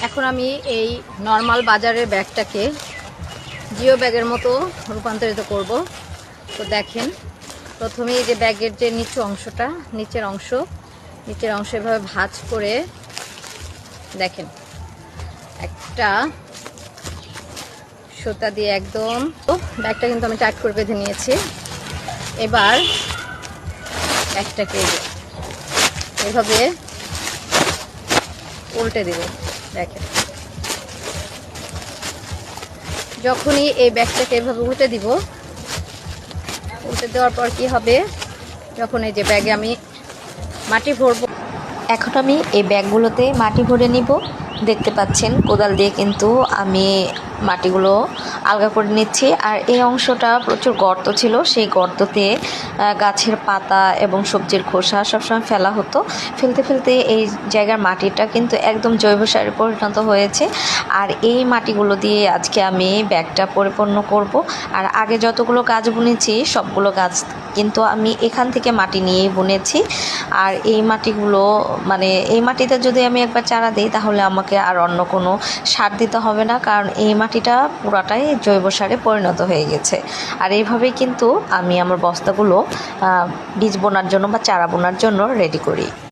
এখন আমি এই নর্মাল বাজারের ব্যাগটাকে জিও ব্যাগের মতো রূপান্তরিত করব। তো দেখেন, প্রথমে এই যে ব্যাগের যে নিচের অংশ এভাবে ভাঁজ করে দেখেন একটা সুতা দিয়ে একদম ব্যাগটা কিন্তু আমি টাইট করে বেঁধে নিয়েছি। এবার ব্যাগটাকে এভাবে উল্টে দেব। দেখেন, যখনই এই ব্যাগটাকে এভাবে উল্টে দেওয়ার পর কি হবে, যখন এই যে ব্যাগে আমি মাটি ভরবো, এখন আমি এই ব্যাগগুলোতে মাটি ভরে নিব। দেখতে পাচ্ছেন কোদাল দিয়ে কিন্তু আমি মাটিগুলো আলগা করে নিচ্ছি। আর এই অংশটা প্রচুর গর্ত ছিল, সেই গর্ততে গাছের পাতা এবং সবজির খোসা সবসময় ফেলা হতো। ফেলতে ফেলতে এই জায়গার মাটিটা কিন্তু একদম জৈব সারে পরিণত হয়েছে। আর এই মাটিগুলো দিয়ে আজকে আমি ব্যাগটা পরিপূর্ণ করব। আর আগে যতগুলো গাছ বুনেছি সবগুলো গাছ কিন্তু আমি এখান থেকে মাটি নিয়েই বুনেছি। আর এই মাটিগুলো এই মাটিতে যদি আমি একবার চারা দিই তাহলে আমাকে আর অন্য কোনো সার দিতে হবে না, কারণ এই মাটিটা পুরাটাই জৈব সারে পরিণত হয়ে গেছে। আর এইভাবেই কিন্তু আমি আমার বস্তাগুলো বীজ বোনার জন্য বা চারা বোনার জন্য রেডি করি।